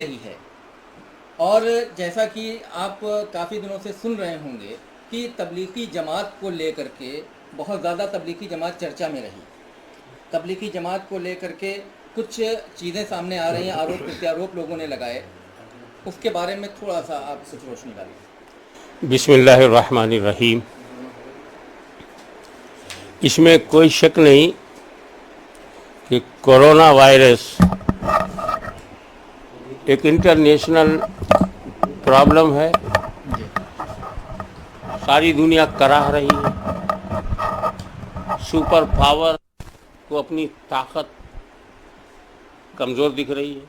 رہی ہے۔ اور جیسا کہ آپ کافی دنوں سے سن رہے ہوں گے کہ تبلیغی جماعت کو لے کر کے بہت زیادہ تبلیغی جماعت چرچا میں رہی۔ تبلیغی جماعت کو لے کر کے کچھ چیزیں سامنے آ رہی ہیں، آروپ پرتیاروپ لوگوں نے لگائے، اس کے بارے میں تھوڑا سا آپ کچھ روشنی ڈالیں۔ بسم اللہ الرحمن الرحیم۔ اس میں کوئی شک نہیں کہ کورونا وائرس ایک انٹرنیشنل پرابلم ہے، ساری دنیا کراہ رہی ہے، سپر پاور کو اپنی طاقت کمزور دکھ رہی ہے،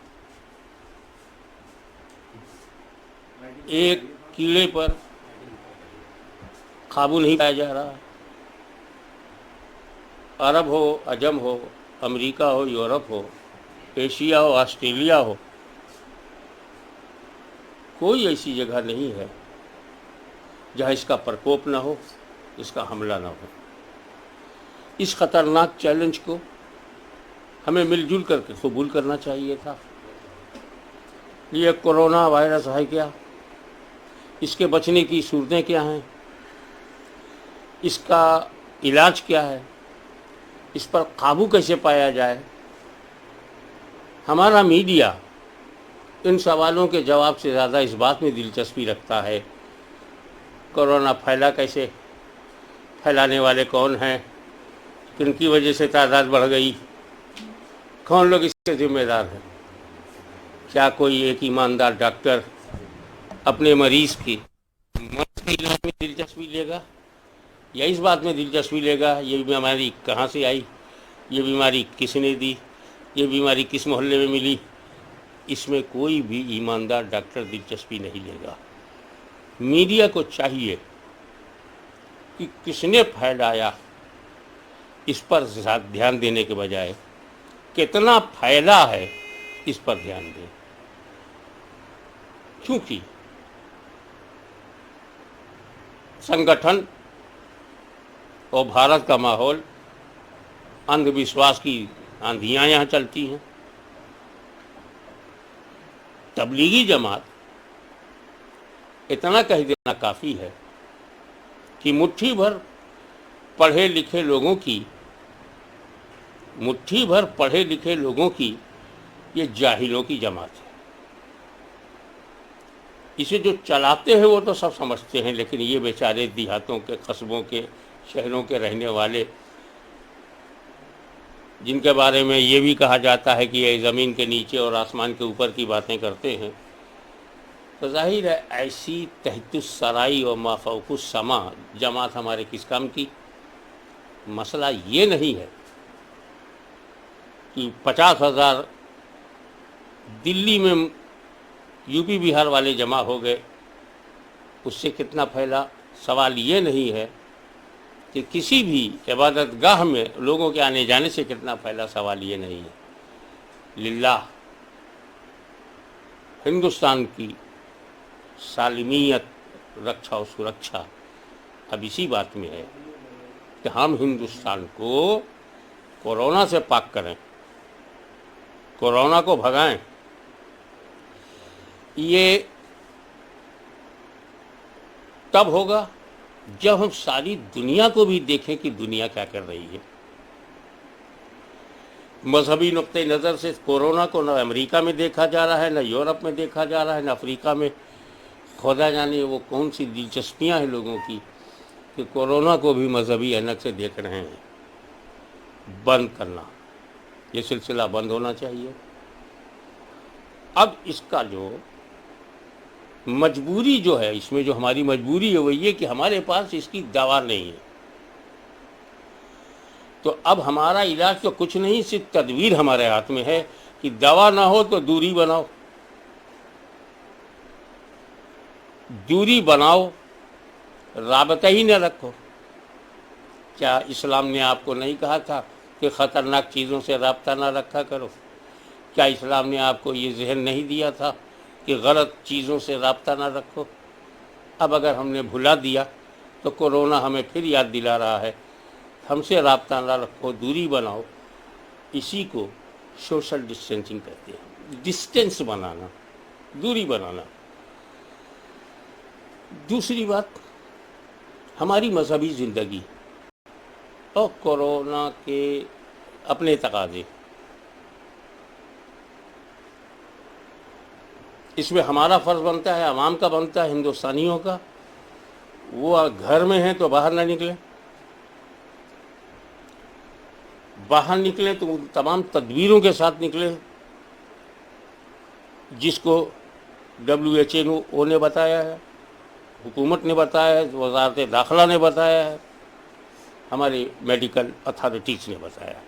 ایک کیڑے پر قابو نہیں پایا جا رہا۔ عرب ہو، عجم ہو، امریکہ ہو، یورپ ہو، ایشیا ہو، آسٹریلیا ہو، کوئی ایسی جگہ نہیں ہے جہاں اس کا پرکوپ نہ ہو، اس کا حملہ نہ ہو۔ اس خطرناک چیلنج کو ہمیں مل جل کر کے قبول کرنا چاہیے تھا۔ یہ کورونا وائرس ہے کیا، اس کے بچنے کی صورتیں کیا ہیں، اس کا علاج کیا ہے، اس پر قابو کیسے پایا جائے۔ ہمارا میڈیا ان سوالوں کے جواب سے زیادہ اس بات میں دلچسپی رکھتا ہے کورونا پھیلا کیسے، پھیلانے والے کون ہیں، کن کی وجہ سے تعداد بڑھ گئی، کون لوگ اس کے ذمہ دار ہیں۔ کیا کوئی ایک ایماندار ڈاکٹر اپنے مریض کی مرض کے علاج میں دلچسپی لے گا، یا اس بات میں دلچسپی لے گا یہ بیماری کہاں سے آئی، یہ بیماری کس نے دی، یہ بیماری کس محلے میں ملی؟ اس میں کوئی بھی ایماندار ڈاکٹر دلچسپی نہیں لے گا۔ میڈیا کو چاہیے کہ کس نے پھیلایا اس پر دھیان دینے کے بجائے کتنا پھیلا ہے اس پر دھیان دیں، کیونکہ سنگٹھن اور بھارت کا ماحول اندھ وشواس کی آندھیاں یہاں چلتی ہیں۔ تبلیغی جماعت اتنا کہہ دینا کافی ہے کہ مٹھی بھر پڑھے لکھے لوگوں کی یہ جاہلوں کی جماعت ہے۔ اسے جو چلاتے ہیں وہ تو سب سمجھتے ہیں، لیکن یہ بیچارے دیہاتوں کے، قصبوں کے، شہروں کے رہنے والے، جن کے بارے میں یہ بھی کہا جاتا ہے کہ یہ زمین کے نیچے اور آسمان کے اوپر کی باتیں کرتے ہیں، تو ظاہر ہے ایسی تحت السرائی و ما فوق السما جماعت ہمارے کس کام کی۔ مسئلہ یہ نہیں ہے کہ 50,000 دلی میں یو پی بہار والے جمع ہو گئے، اس سے کتنا پھیلا۔ سوال یہ نہیں ہے کہ کسی بھی عبادت گاہ میں لوگوں کے آنے جانے سے کتنا پھیلا، سوال یہ نہیں ہے۔ للہ ہندوستان کی سالمیت، رکشا و سرکشا اب اسی بات میں ہے کہ ہم ہندوستان کو کورونا سے پاک کریں، کورونا کو بھگائیں۔ یہ تب ہوگا جب ہم ساری دنیا کو بھی دیکھیں کہ دنیا کیا کر رہی ہے۔ مذہبی نقطۂ نظر سے کورونا کو نہ امریکہ میں دیکھا جا رہا ہے، نہ یورپ میں دیکھا جا رہا ہے، نہ افریقہ میں۔ خدا جانے وہ کون سی دلچسپیاں ہیں لوگوں کی کہ کورونا کو بھی مذہبی اینک سے دیکھ رہے ہیں۔ بند کرنا، یہ سلسلہ بند ہونا چاہیے۔ اب اس کا جو مجبوری جو ہے، اس میں جو ہماری مجبوری ہے وہ یہ کہ ہمارے پاس اس کی دوا نہیں ہے، تو اب ہمارا علاج تو کچھ نہیں، صرف تدبیر ہمارے ہاتھ میں ہے کہ دوا نہ ہو تو دوری بناؤ، دوری بناؤ، رابطہ ہی نہ رکھو۔ کیا اسلام نے آپ کو نہیں کہا تھا کہ خطرناک چیزوں سے رابطہ نہ رکھا کرو؟ کیا اسلام نے آپ کو یہ ذہن نہیں دیا تھا کہ غلط چیزوں سے رابطہ نہ رکھو؟ اب اگر ہم نے بھلا دیا تو کورونا ہمیں پھر یاد دلا رہا ہے، ہم سے رابطہ نہ رکھو، دوری بناؤ۔ اسی کو سوشل ڈسٹینسنگ کہتے ہیں، ڈسٹینس بنانا۔ دوری بنانا. دوسری بات، ہماری مذہبی زندگی اور کورونا کے اپنے تقاضے. اس میں ہمارا فرض بنتا ہے، عوام کا بنتا ہے، ہندوستانیوں کا. وہ گھر میں ہیں تو باہر نہ نکلیں، باہر نکلیں تو ان تمام تدبیروں کے ساتھ نکلیں جس کو WHO نے بتایا ہے، حکومت نے بتایا ہے، وزارت داخلہ نے بتایا ہے، ہمارے میڈیکل اتھارٹیز نے بتایا ہے.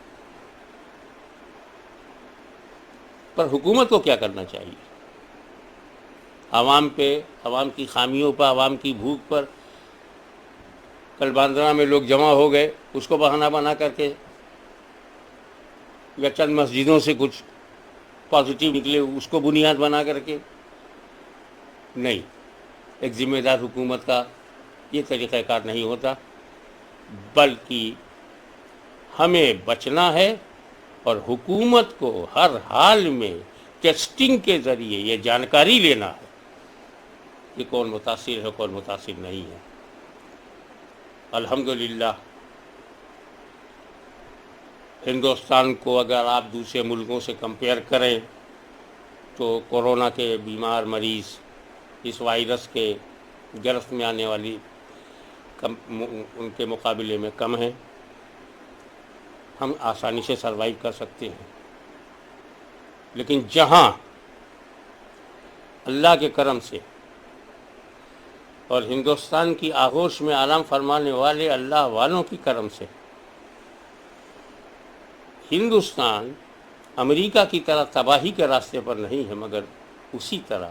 پر حکومت کو کیا کرنا چاہیے؟ عوام پہ، عوام کی خامیوں پر، عوام کی بھوک پر. کل باندرا میں لوگ جمع ہو گئے، اس کو بہانہ بنا کر کے، یا چند مسجدوں سے کچھ پازیٹیو نکلے اس کو بنیاد بنا کر کے. نہیں، ایک ذمہ دار حکومت کا یہ طریقہ کار نہیں ہوتا، بلکہ ہمیں بچنا ہے اور حکومت کو ہر حال میں ٹیسٹنگ کے ذریعے یہ جانکاری لینا ہے کہ کون متاثر ہے، کون متاثر نہیں ہے. الحمدللہ ہندوستان کو اگر آپ دوسرے ملکوں سے کمپیئر کریں تو کورونا کے بیمار مریض اس وائرس کے گرفت میں آنے والی ان کے مقابلے میں کم ہیں. ہم آسانی سے سروائیو کر سکتے ہیں. لیکن جہاں اللہ کے کرم سے اور ہندوستان کی آغوش میں آرام فرمانے والے اللہ والوں کی کرم سے ہندوستان امریکہ کی طرح تباہی کے راستے پر نہیں ہے، مگر اسی طرح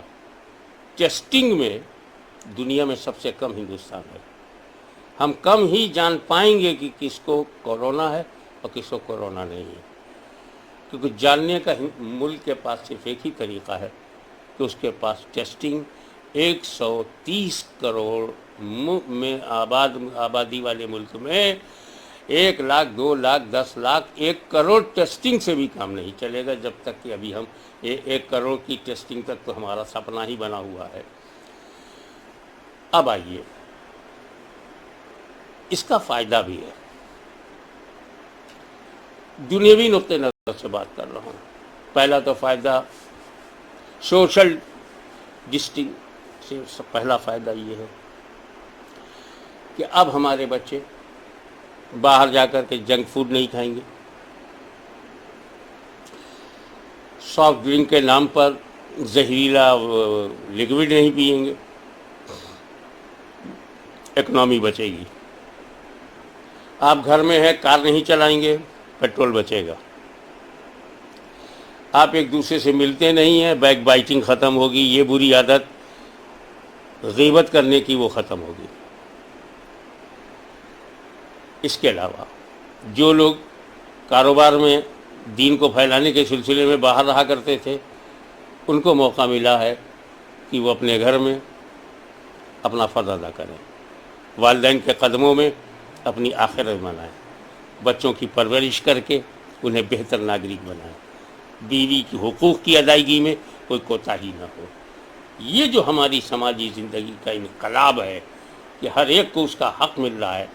ٹیسٹنگ میں دنیا میں سب سے کم ہندوستان ہے. ہم کم ہی جان پائیں گے کہ کس کو کورونا ہے اور کس کو کورونا نہیں ہے، کیونکہ جاننے کا ملک کے پاس صرف ایک ہی طریقہ ہے کہ اس کے پاس ٹیسٹنگ 130 کروڑ میں آبادی والے ملک میں 1 لاکھ 2 لاکھ 10 لاکھ 1 کروڑ ٹیسٹنگ سے بھی کام نہیں چلے گا، جب تک کہ ابھی ہم 1 کروڑ کی ٹیسٹنگ تک تو ہمارا سپنا ہی بنا ہوا ہے. اب آئیے، اس کا فائدہ بھی ہے. دنیاوی نقطۂ نظر سے بات کر رہا ہوں. پہلا تو فائدہ سوشل ڈسٹنگ سے پہلا فائدہ یہ ہے کہ اب ہمارے بچے باہر جا کر کے جنک فوڈ نہیں کھائیں گے، سافٹ ڈرنک کے نام پر زہریلا لکوڈ نہیں پئیں گے. اکنامی بچے گی. آپ گھر میں ہیں، کار نہیں چلائیں گے، پیٹرول بچے گا. آپ ایک دوسرے سے ملتے نہیں ہیں، بیک بائٹنگ ختم ہوگی. یہ بری عادت غیبت کرنے کی وہ ختم ہوگی. اس کے علاوہ جو لوگ کاروبار میں دین کو پھیلانے کے سلسلے میں باہر رہا کرتے تھے، ان کو موقع ملا ہے کہ وہ اپنے گھر میں اپنا فرض ادا کریں، والدین کے قدموں میں اپنی آخرت بنائیں، بچوں کی پرورش کر کے انہیں بہتر ناگرک بنائیں، بیوی کی حقوق کی ادائیگی میں کوئی کوتاہی نہ ہو. یہ جو ہماری سماجی زندگی کا انقلاب ہے کہ ہر ایک کو اس کا حق مل رہا ہے،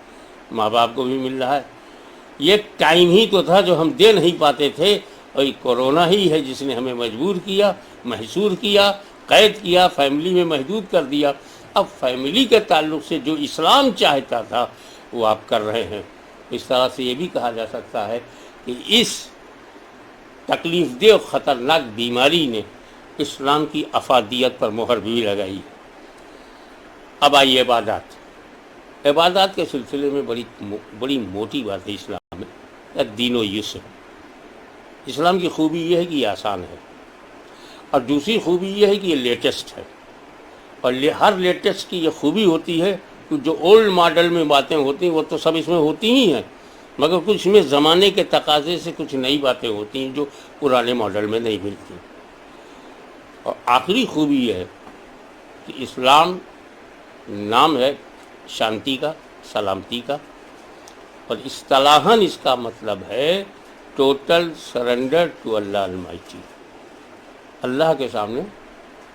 ماں باپ کو بھی مل رہا ہے. یہ ٹائم ہی تو تھا جو ہم دے نہیں پاتے تھے، اور یہ کورونا ہی ہے جس نے ہمیں مجبور کیا، محصور کیا، قید کیا، فیملی میں محدود کر دیا. اب فیملی کے تعلق سے جو اسلام چاہتا تھا وہ آپ کر رہے ہیں. اس طرح سے یہ بھی کہا جا سکتا ہے کہ اس تکلیف دہ اور خطرناک بیماری نے اسلام کی افادیت پر مہر بھی لگائی. اب آئیے عبادات کے سلسلے میں بڑی موٹی بات ہے اسلام میں. دین و یسر. اسلام کی خوبی یہ ہے کہ یہ آسان ہے، اور دوسری خوبی یہ ہے کہ یہ لیٹسٹ ہے. اور ہر لیٹسٹ کی یہ خوبی ہوتی ہے کہ جو اولڈ ماڈل میں باتیں ہوتی ہیں وہ تو سب اس میں ہوتی ہی ہیں، مگر کچھ میں زمانے کے تقاضے سے کچھ نئی باتیں ہوتی ہیں جو پرانے ماڈل میں نہیں ملتی. اور آخری خوبی یہ ہے کہ اسلام نام ہے شانتی کا، سلامتی کا، اور اصطلاحاً اس کا مطلب ہے total surrender to Allah Almighty. اللہ کے سامنے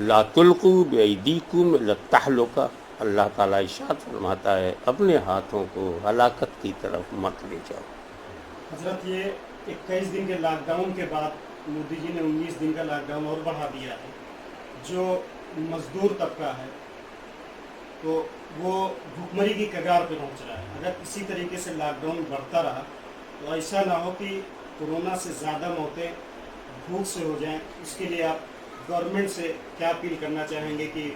لا تلقوا بأیدیکم الی التہلکہ، اللہ تعالیٰ ارشاد فرماتا ہے اپنے ہاتھوں کو ہلاکت کی طرف مت لے جاؤ۔ حضرت یہ 21 دن کے لاک ڈاؤن کے بعد مودی جی نے 19 دن کا لاک ڈاؤن اور بڑھا دیا ہے، جو مزدور طبقہ ہے تو وہ بھوکمری کی کگار پہ پہنچ رہا ہے۔ اگر اسی طریقے سے لاک ڈاؤن بڑھتا رہا تو ایسا نہ ہو کہ کورونا سے زیادہ موتیں بھوک سے ہو جائیں، اس کے لیے آپ گورنمنٹ سے کیا اپیل کرنا چاہیں گے؟ کہ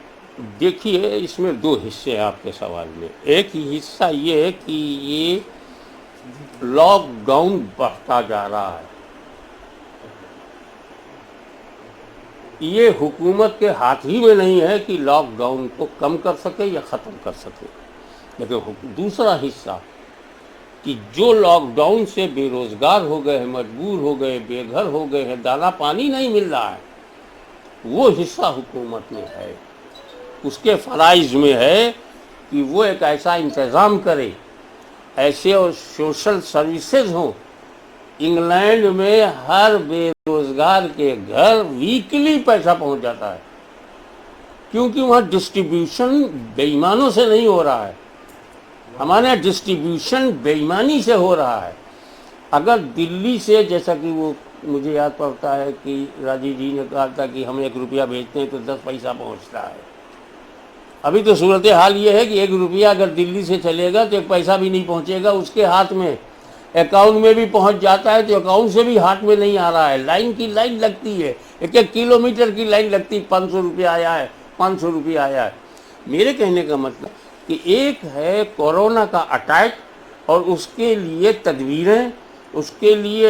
دیکھیے اس میں دو حصے ہیں آپ کے سوال میں۔ ایک ہی حصہ یہ ہے کہ یہ لاک ڈاؤن بڑھتا جا رہا ہے، یہ حکومت کے ہاتھ ہی میں نہیں ہے کہ لاک ڈاؤن کو کم کر سکے یا ختم کر سکے۔ لیکن دوسرا حصہ کہ جو لاک ڈاؤن سے بے روزگار ہو گئے ہیں، مجبور ہو گئے، بے گھر ہو گئے ہیں، دانہ پانی نہیں مل رہا ہے، وہ حصہ حکومت میں ہے، اس کے فرائض میں ہے کہ وہ ایک ایسا انتظام کرے، ایسے اور سوشل سروسز ہوں۔ انگلینڈ میں ہر بے روزگار کے گھر ویکلی پیسہ پہنچ جاتا ہے، کیونکہ وہاں ڈسٹریبیوشن بے ایمانوں سے نہیں ہو رہا ہے، ہمارے یہاں ڈسٹریبیوشن بے ایمانی سے ہو رہا ہے۔ اگر دلی سے، جیسا کہ وہ مجھے یاد پڑتا ہے کہ راجیو جی نے کہا تھا کہ ہم 1 روپیہ بھیجتے ہیں تو 10 پیسہ پہنچتا ہے، ابھی تو صورتحال یہ ہے کہ 1 روپیہ اگر دلی سے چلے گا تو 1 پیسہ بھی نہیں پہنچے گا اس کے ہاتھ میں، اکاؤنٹ میں بھی پہنچ جاتا ہے تو اکاؤنٹ سے بھی ہاتھ میں نہیں آ رہا ہے، لائن کی لائن لگتی ہے، 1 کلومیٹر کی لائن لگتی، 500 روپیہ آیا ہے، 500 روپیہ آیا ہے۔ میرے کہنے کا مطلب کہ ایک ہے کورونا کا اٹیک اور اس کے لیے تدبیریں، اس کے لیے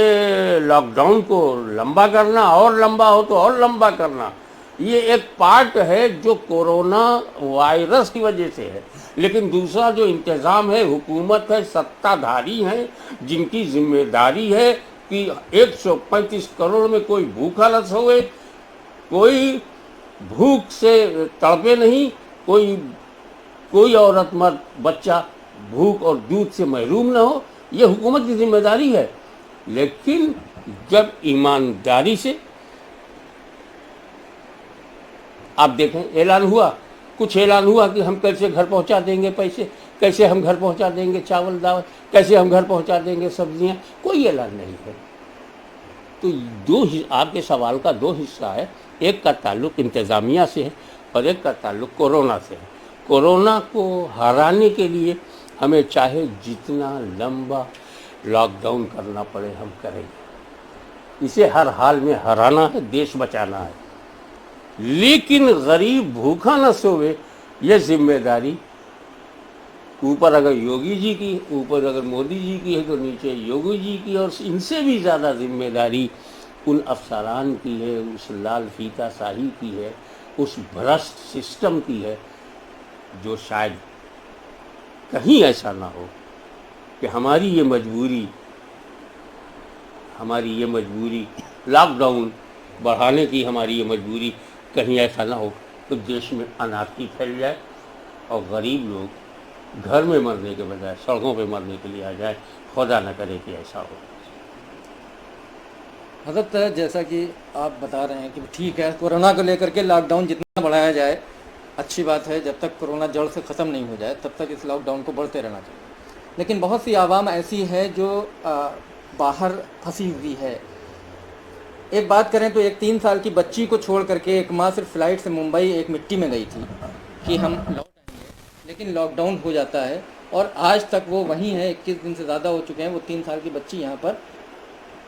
لاک ڈاؤن کو لمبا کرنا، اور لمبا ہو تو اور لمبا کرنا، یہ ایک پارٹ ہے جو کورونا وائرس کی وجہ سے ہے۔ لیکن دوسرا جو انتظام ہے، حکومت ہے، ستہ دھاری ہیں، جن کی ذمہ داری ہے کہ 135 کروڑ میں کوئی بھوکا نہ سوئے، کوئی بھوک سے تڑپے نہیں، کوئی عورت مرد بچہ بھوک اور دودھ سے محروم نہ ہو، یہ حکومت کی ذمہ داری ہے۔ لیکن جب ایمانداری سے آپ دیکھیں اعلان ہوا، کچھ اعلان ہوا کہ ہم کیسے گھر پہنچا دیں گے پیسے، کیسے ہم گھر پہنچا دیں گے چاول داول، کیسے ہم گھر پہنچا دیں گے سبزیاں، کوئی اعلان نہیں ہے۔ تو آپ کے سوال کا 2 حصہ ہے، ایک کا تعلق انتظامیہ سے ہے اور ایک کا تعلق کورونا سے ہے۔ کورونا کو ہرانے کے لیے ہمیں چاہے جتنا لمبا لاک ڈاؤن کرنا پڑے ہم کریں گے، اسے ہر حال میں ہرانا ہے، دیش بچانا ہے۔ لیکن غریب بھوکا نہ سوئے، یہ ذمہ داری اوپر اگر یوگی جی کی، اوپر اگر مودی جی کی ہے تو نیچے یوگی جی کی، اور ان سے بھی زیادہ ذمہ داری ان افسران کی ہے، اس لال فیتا شاہی کی ہے، اس بھرشٹ سسٹم کی ہے، جو شاید کہیں ایسا نہ ہو کہ ہماری یہ مجبوری لاک ڈاؤن بڑھانے کی، ہماری یہ مجبوری کہیں ایسا نہ ہو کہ دیش میں انارکی پھیل جائے اور غریب لوگ گھر میں مرنے کے بجائے سڑکوں پہ مرنے کے لیے آ جائے، خدا نہ کرے کہ ایسا ہو۔ حضرت جیسا کہ آپ بتا رہے ہیں کہ ٹھیک ہے، کورونا کو لے کر کے لاک ڈاؤن جتنا بڑھایا جائے اچھی بات ہے، جب تک کورونا جڑ سے ختم نہیں ہو جائے تب تک اس لاک ڈاؤن کو بڑھتے رہنا چاہیے۔ لیکن بہت سی عوام ایسی ہے جو باہر پھنسی ہوئی ہے۔ ایک بات کریں تو ایک 3 سال کی بچی کو چھوڑ کر کے ایک ماں صرف فلائٹ سے ممبئی ایک مٹی میں گئی تھی کہ ہم لوٹ آئیں گے، لیکن لاک ڈاؤن ہو جاتا ہے اور آج تک وہ وہیں ہے، 21 دن سے زیادہ ہو چکے ہیں، وہ 3 سال کی بچی یہاں پر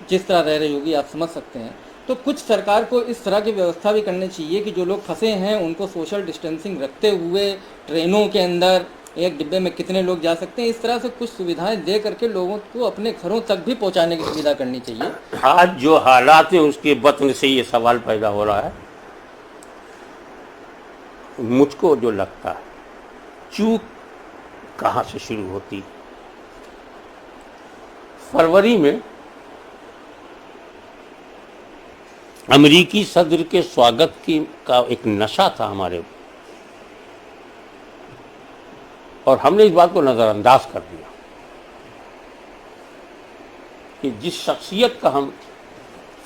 جس طرح رہ رہی ہوگی آپ سمجھ سکتے ہیں۔ تو کچھ سرکار کو اس طرح کی ویوستھا بھی کرنی چاہیے کہ جو لوگ پھنسے ہیں ان کو سوشل ڈسٹینسنگ رکھتے ہوئے ٹرینوں کے اندر ایک ڈبے میں کتنے لوگ جا سکتے ہیں، اس طرح سے کچھ سویدھائیں دے کر کے لوگوں کو اپنے گھروں تک بھی پہنچانے کی سویدھا کرنی چاہیے۔ آج جو حالات ہیں اس کے بطن سے یہ سوال پیدا ہو رہا ہے۔ مجھ کو جو لگتا ہے چوک کہاں سے شروع ہوتی، فروری میں امریکی صدر کے سواگت کا ایک نشہ تھا ہمارے، اور ہم نے اس بات کو نظر انداز کر دیا کہ جس شخصیت کا ہم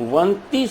29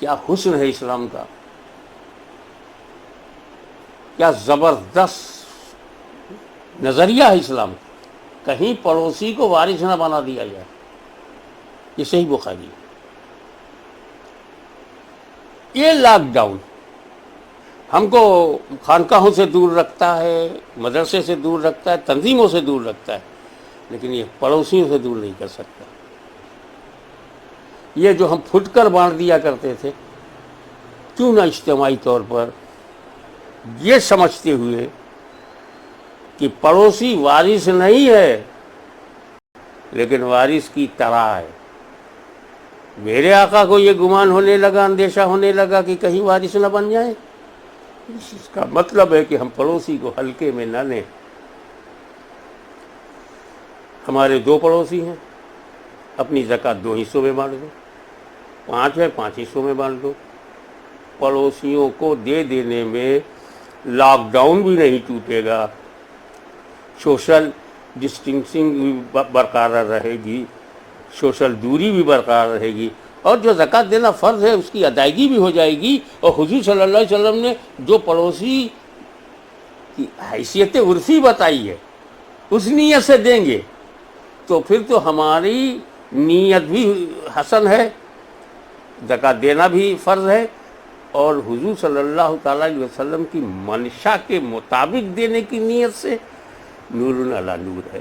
کیا حسن ہے اسلام کا، کیا زبردست نظریہ ہے اسلام کا. کہیں پڑوسی کو وارث نہ بنا دیا جائے. یہ صحیح بخاری. یہ لاک ڈاؤن ہم کو خانقاہوں سے دور رکھتا ہے، مدرسے سے دور رکھتا ہے، تنظیموں سے دور رکھتا ہے، لیکن یہ پڑوسیوں سے دور نہیں کر سکتا. یہ جو ہم پھٹ کر بانٹ دیا کرتے تھے، کیوں نہ اجتماعی طور پر یہ سمجھتے ہوئے کہ پڑوسی وارث نہیں ہے لیکن وارث کی طرح ہے. میرے آقا کو یہ گمان ہونے لگا، اندیشہ ہونے لگا کہ کہیں وارث نہ بن جائے. اس کا مطلب ہے کہ ہم پڑوسی کو ہلکے میں نہ لیں. ہمارے 2 پڑوسی ہیں، اپنی زکوٰۃ 2 حصوں میں بانٹ دو. 5 ہے 5 حصوں میں بانٹ دو. پڑوسیوں کو دے دینے میں لاک ڈاؤن بھی نہیں ٹوٹے گا، سوشل ڈسٹینسنگ بھی برقرار رہے گی، سوشل دوری بھی برقرار رہے گی، اور جو زکوٰۃ دینا فرض ہے اس کی ادائیگی بھی ہو جائے گی. اور حضور صلی اللہ علیہ وسلم نے جو پڑوسی کی حیثیت عرفی بتائی ہے اس نیت سے دیں گے تو پھر تو ہماری نیت بھی حسن ہے، زکوٰۃ دینا بھی فرض ہے، اور حضور صلی اللہ تعالیٰ علیہ وسلم کی منشا کے مطابق دینے کی نیت سے نور علی نور ہے.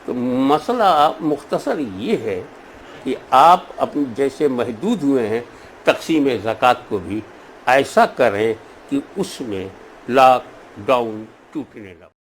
تو مسئلہ مختصر یہ ہے کہ آپ اپنے جیسے محدود ہوئے ہیں تقسیم زکوٰۃ کو بھی ایسا کریں کہ اس میں لاک ڈاؤن ٹوٹنے لگے.